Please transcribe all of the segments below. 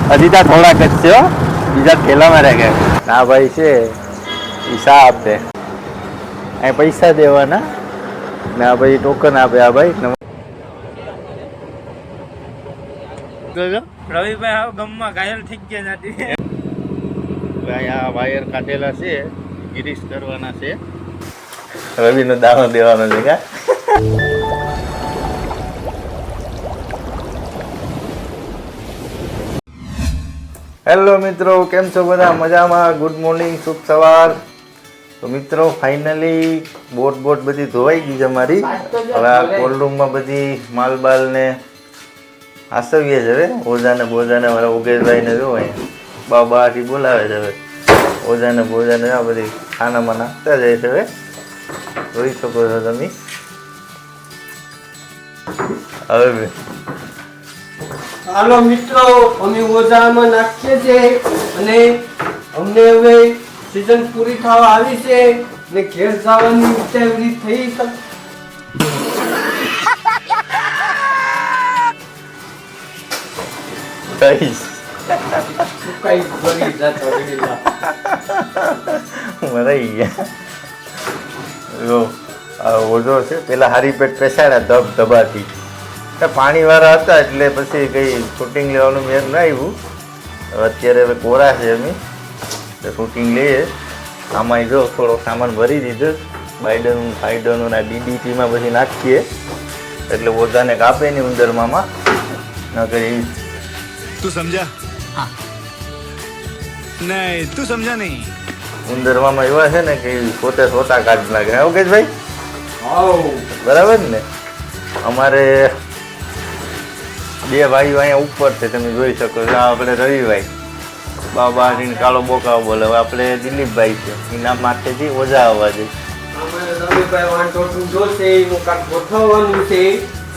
હજી ત્યાં થોડાક જ છે હો, બીજા થેલામાં રહે ગયા. ના ભાઈ છે હિસાબ આપે, અહીં પૈસા દેવાના ને આ ભાઈ ટોકન આપે. આ ભાઈ રવિભાઈ હાવ ગમમાં ઘાયલ થઈ ગયા નથી. ભાઈ આ વાયર કાઢેલા છે, ગિરીશ કરવાના છે. રવિનો દાણો દેવાનો છે કા. હેલો મિત્રો, કેમ છો બધા? મજામાં? ગુડ મોર્નિંગ, શુભ સવાર. તો મિત્રો ફાઇનલી બોટ બધી ધોવાઈ ગઈ છે અમારી. હવે આ કોલ્ડ રૂમમાં બધી માલબાલ ને આસવીએ છે. હવે ઓજાને બોજાને મારા ઉગેશભાઈને જો અહીંયા બાથી બોલાવે છે. હવે ઓજાને બોજાને આ બધી ખાનામાં નાખતા જાય છે. હવે જોઈ શકો છો તમે. હવે હાલો મિત્રો, અમે ઓજામાં નાખીએ છીએ અને અમને હવે સીઝન પૂરી થવા આવી છે ને ઘેર જવાની ઉતાવળી થઈ છે. કઈ ભરી જતો મરાઈ ગયા. ઓઝો છે પેલા હારી પેટ પેસાડ્યા ધબાથી. પાણી વાળા હતા એટલે પછી કઈ શૂટિંગ લેવાનું મેર ના આવ્યું. અત્યારે હવે કોરા છે અમે શૂટિંગ લઈએ. આમાં જો થોડો સામાન ભરી દીધો. બાઇડનું ના DDTમાં પછી નાખીએ એટલે ઓઝાને કાપે નહીં ઉંદર મામા ન કરી. તું સમજા? હા. નહીં, તું સમજા નહીં. ઉંદર મામા એવા છે ને કે પોતે સોતા કાઢી નાખે. ઓકે ભાઈ, બરાબર ને? અમારે બે ભાઈઓ અહીંયા ઉપર છે, તમે જોઈ શકો છો. આપણે રવિભાઈ બાબા કાળો બોકાવ બોલે. હવે આપણે દિલીપભાઈ છે, એના માથેથી ઓઝા આવવા દે. ગોઠવવાનું છે.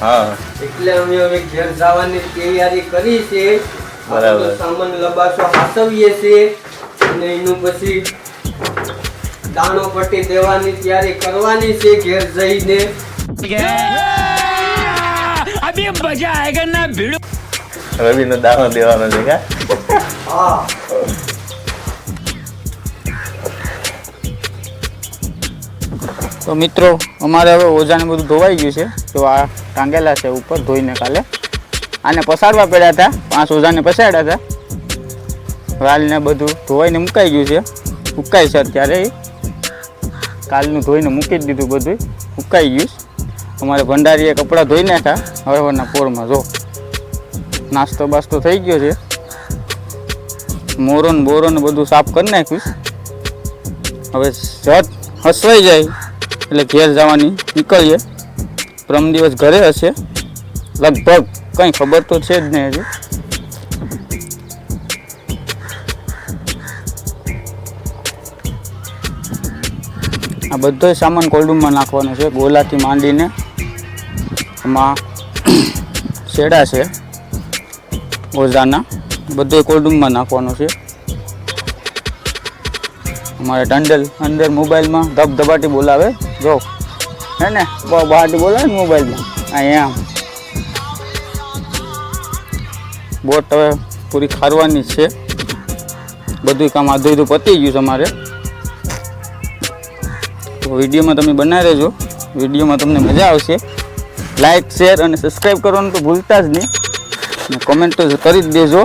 હા, એટલે અમે હવે ઘેર જવાની તૈયારી કરી છે. બરાબર. સામાન લબાસો હાસવીએ છે અને એનું પછી દાણો પટ્ટી દેવાની તૈયારી કરવાની છે ઘેર જઈને. અભી મજા આયેગા ના ભીડ. રવિનો દાણો દેવાનો છે કા. હા, તો મિત્રો અમારે હવે ઓજાને બધું ધોવાઈ ગયું છે. તો આ ટાંગેલા છે ઉપર ધોઈને. કાલે આને પસાડવા પડ્યા હતા, 5 ઓજાને પસાડ્યા હતા. વાલને બધું ધોવાઈને મુકાઈ ગયું છે. ઉકાઈ છે અત્યારે. કાલનું ધોઈને મૂકી જ દીધું, બધું ઉકાઈ ગયું. અમારે ભંડારીએ કપડાં ધોઈ નાખ્યા હવારના પોરમાં. જો નાસ્તો બાસ્તો થઈ ગયો છે. મોરો ને બધું સાફ કરી નાખ્યું. હવે જટ હસવાઈ જાય એટલે ઘેર જવાની નીકળીએ. પ્રમ દિવસ ઘરે હશે લગભગ, કંઈ ખબર તો છે જ નહીં હજી. આ બધો સામાન કોલ્ડરૂમમાં નાખવાનો છે, ગોલાથી માંડીને. એમાં શેડા છે ઓઝાના, બધો કોલ્ડરૂમમાં નાખવાનો છે. અમારે ટંડલ અંદર મોબાઈલમાં ધબધબાટી બોલાવે. જો હે ને, બહાટી બોલાવે ને મોબાઈલમાં. અહીંયા બોટ હવે પૂરી ખારવાની છે. બધું કામ આધું પતી ગયું છે અમારે. તો વિડીયોમાં તમે બનાવી રહેજો. વિડીયોમાં તમને મજા આવશે. લાઈક, શેર અને સબસ્ક્રાઈબ કરવાનું તો ભૂલતા જ નહીં. અને કોમેન્ટ તો કરી જ દેજો.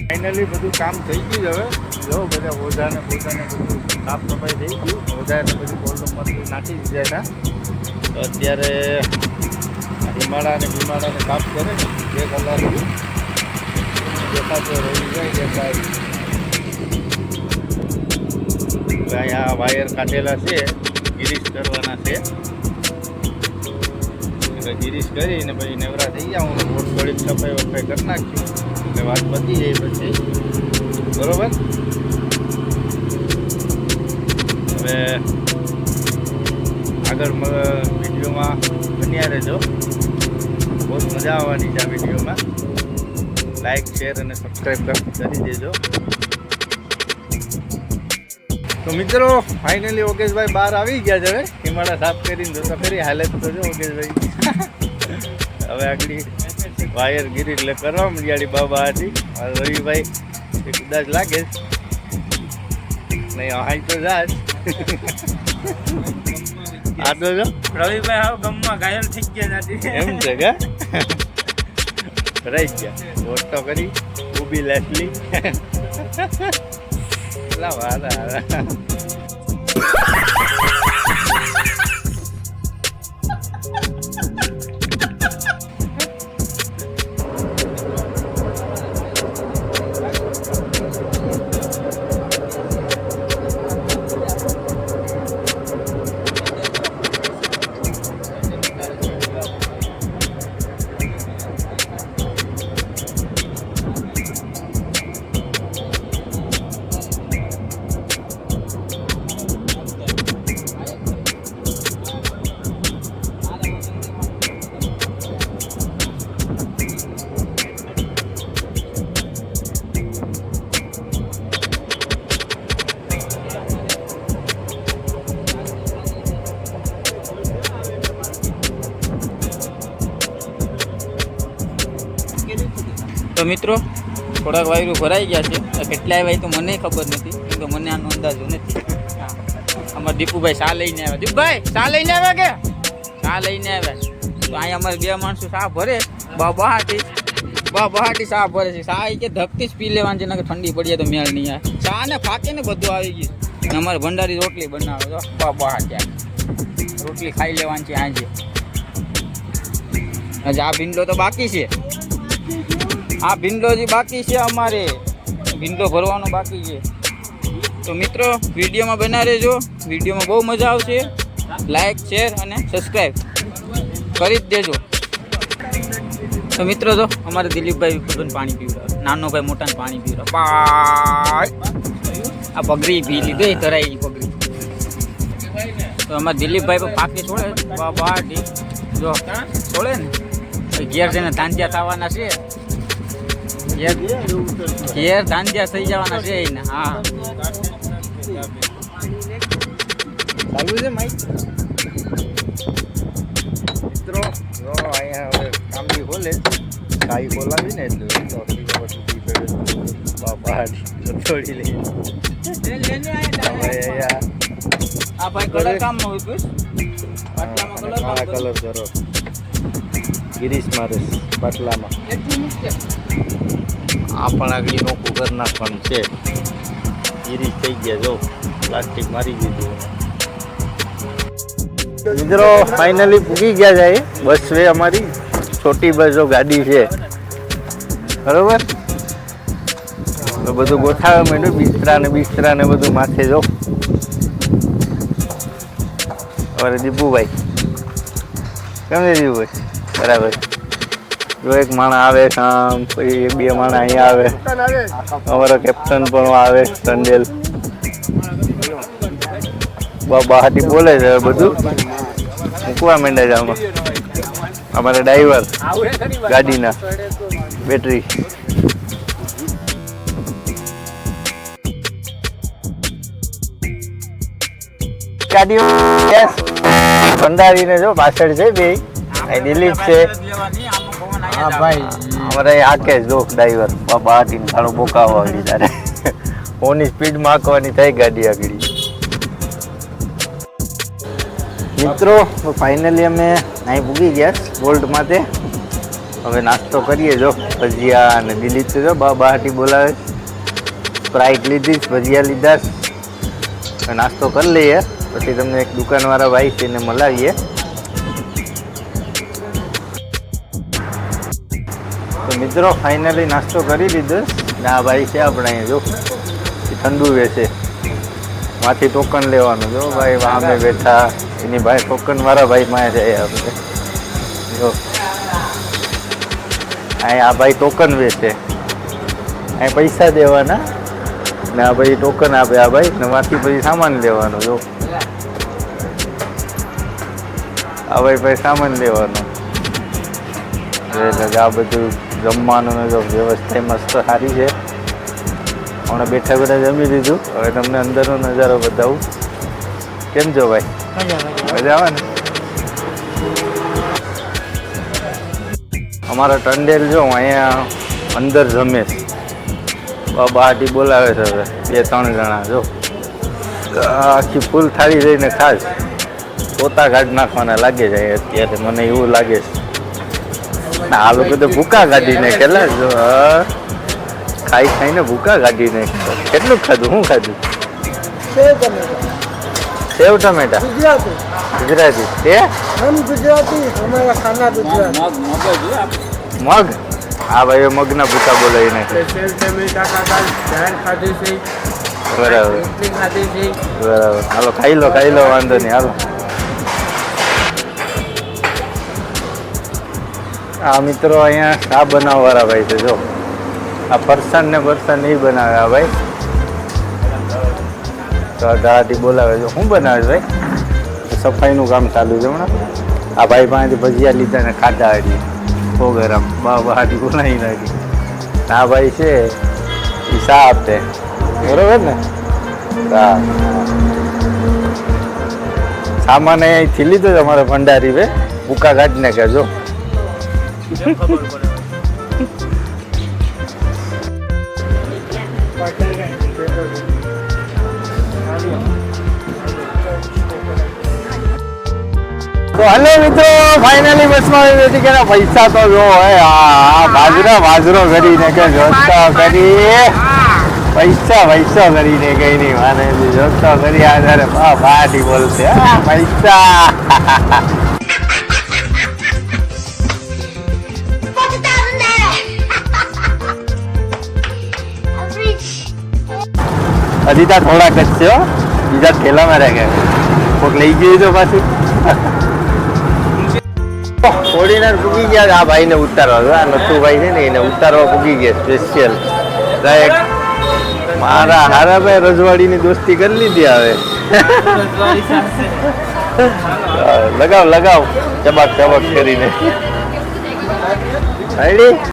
ફાઇનલી બધું કામ થઈ ગયું. હવે જો બધા ઓઝાને બધું સાફ સફાઈ થઈ ગયું. ઓઝાને બધું કોલ્ડરૂમમાંથી નાખી દીધા હતા. તો અત્યારે ભીમાડાને સાફ કરે ને 2 કલાક દેખાતો રહી જાય. દેખાય આ વાયર કાઢેલા છે, ગિરીશ કરવાના છે. એટલે ગિરીશ કરીને પછી નવરા થઈ જાઉં. બોટ થોડીક સફાઈ વફાઈ કરી નાખ્યું એટલે વાત પતી જાય પછી. બરોબર. હવે આગળ વિડીયોમાં બન્યા રહેજો. બહુ મજા આવવાની છે આ વિડીયોમાં. લાઈક, શેર અને સબસ્ક્રાઈબ કરી દેજો. તો મિત્રો ફાઇનલી ઓગેશભાઈ બહાર આવી ગયા છે. હવે હિમાળા સાફ કરીને જોતા ફરી હાલત તો જો ઓગેશભાઈ. હવે આગળ વાયરગીરી એટલે કરવા મળ્યાડી બાબા હતી રવિભાઈ એ કદાચ લાગે નહીં હાઈ તો જાત આ તો જો રવિભાઈ હાવ ગમમાં ઘાયલ થઈ ગયા નથી એમ છે કે રહી ગયા વોટ તો કરી ઊભી લેસલી વારા તો મિત્રો થોડાક વાયરો ભરાઈ ગયા છે કેટલાય વાય તો મને ખબર નથી કેમ કે મને આનો અંદાજો નથી અમારા દીપુભાઈ શા લઈને આવ્યા દીપભાઈ શા લઈને આવ્યા કે શા લઈને આવ્યા તો અહીંયા અમારે બે માણસો શા ભરે બહાટી શા ભરે છે શા કે ધકતી જ પી લેવાની છે ને ઠંડી પડીએ તો મેળ નહીં આવે શા ને ફાકે ને બધું આવી ગયું અમારે ભંડારી રોટલી બનાવે તો બહાટી રોટલી ખાઈ લેવાની છે આજે હજી આ ભીંડો તો બાકી છે આ ભીંડો જે બાકી છે અમારે ભીંડો ભરવાનો બાકી છે તો મિત્રો વિડીયોમાં બના રહેજો વિડીયોમાં બહુ મજા આવશે લાઈક શેર અને સબસ્ક્રાઈબ કરી જ દેજો તો મિત્રો જો અમારે દિલીપભાઈ બધાને પાણી પીવડાવે નાનો ભાઈ મોટાને પાણી પીવડાવે આ પગરી પી લીધો એ ધરાઈ પગરી તો અમારે દિલીપભાઈ પણ પાકે છોડે બાટી જો છોડે ને ઘેર જઈને તાંજ્યા થવાના છે ઘેર ધાંધિયા થઈ જવાના છે એને હા ચાલુ છે માઈક મિત્રો જો અહીંયા હવે કામ બી ખોલે ગાઈ ખોલાવી ને એટલે બાપા થોડી લઈ આ ભાઈ કલર કામ નો હોય પાટલામાં કલર કરો ગિરીશ મારે પાટલામાં આ પણ આગળ નોખું કરી નાખવાનું છે ગિરીશ થઈ ગયા જો પ્લાસ્ટિક મારી દીધું મિત્રો ફાઇનલી પૂગી ગયા જાય બસ વે અમારી છોટી બસ ગાડી છે બરોબર તો બધું ગોઠાવે માંડ્યું બિસ્તરા ને બધું માથે જો અમારે દીપુભાઈ કેમ છે દીપુભાઈ બરાબર જો એક માણસ આવે આમ પછી બે માણસ અહીંયા આવે અમારો કેપ્ટન પણ આવે ટંડેલ બહાટી બોલે છે બધું મૂકવા માંડે છે આમાં અમારા ડ્રાઈવર ગાડીના બેટરી ગાડીઓ ભંડારીને જો પાછળ છે બે દિલીપ છે હા ભાઈ અમારે આકે જો ડ્રાઈવર બહાટી ઘણો બોકાવા આગળ તારે ફોનની સ્પીડમાં આંકવાની થઈ ગાડી આગળ મિત્રો ફાઇનલી અમે અહીં પૂગી ગયા બોલ્ટમાં હવે નાસ્તો કરીએ જો ભજીયા અને દિલીપ છે જો બહાટી બોલાવે સ્પ્રાઇટ લીધી ભજીયા લીધા નાસ્તો કરી લઈએ પછી તમને એક દુકાનવાળા ભાઈ છે એને મળાવીએ તો મિત્રો ફાઇનલી નાસ્તો કરી લીધો ને આ ભાઈ છે આપણે અહીંયા જો ઠંડુ વેચે માંથી ટોકન લેવાનું જો ભાઈ અમે બેઠા એની ભાઈ ટોકન વાળા ભાઈ માં છે આપણે જો આ ભાઈ ટોકન વેચે અહીં પૈસા દેવાના ને આ ભાઈ ટોકન આપે આ ભાઈ ને માંથી પછી સામાન લેવાનો જો આ ભાઈ પછી સામાન લેવાનો એટલે આ બધું જમવાનું જો વ્યવસ્થા મસ્ત સારી છે હમણાં બેઠા બેઠા જમી લીધું હવે તમને અંદરનો નજારો બતાવું કેમ છો ભાઈ મજા આવે ને અમારા ટંડેલ જો અહીંયા અંદર જમે છે. બાટી બોલાવે છે હવે 2-3 જણા જો આખી ફૂલ થાળી લઈને ખાસ પોતા કાઢ નાખવાના લાગે છે અત્યારે મને એવું લાગે છે. ના આ લોકો તો ભૂકા કાઢીને કેટલા જો ખાઈ ખાઈને ભૂકા કાઢીને કેટલું ખાધું? શું ખાધું? સેવ ટમેટા ગુજરાતી તે મગ. હા ભાઈ મગના ભૂકા બોલાવીને સેવ ટમેટા ખાધા, જાહેર ખાધી છે, બરાબર રોટલી ખાધી છે. બરાબર. હાલો ખાઈ લો વાંધો નહીં હાલો. આ મિત્રો અહીંયા શા બનાવવાળા ભાઈ છે જો આ ફરસાણ ને બરસાણ નહીં બનાવે આ ભાઈ તો દાટી બોલાવે છે. શું બનાવે છે ભાઈ? સફાઈનું કામ ચાલુ છે હમણાં. આ ભાઈ પાસેથી ભજીયા લીધા ને ખાધા હજી ગરમ બાટી બોલાવી નાખી. આ ભાઈ છે એ શા આપે બરોબર ને? હા સામાન અહીંથી લીધો છે અમારે ભંડારી ભાઈ ભૂકા કાઢીને કહેજો. તો હલો મિત્રો ફાઇનલી બસમાં આવી કે પૈસા તો જો બાજરો કરીને કે જોતો કરી પૈસા કરીને કઈ નહીં માને જોતો કરી આધારે પાર્ટી બોલશે પૈસા. હજી ત્યાં થોડાક જ છે બીજા થેલામાં રહે ગયા કોઈક લઈ ગયું તો પાછું થોડીને પૂગી ગયા. આ ભાઈને ઉતારવા આ નથુભાઈ છે ને એને ઉતારવા પૂગી ગયા સ્પેશિયલ મારા હારા ભાઈ રજવાડીની દોસ્તી કરી લીધી હવે. લગાવ ચબાક કરીને.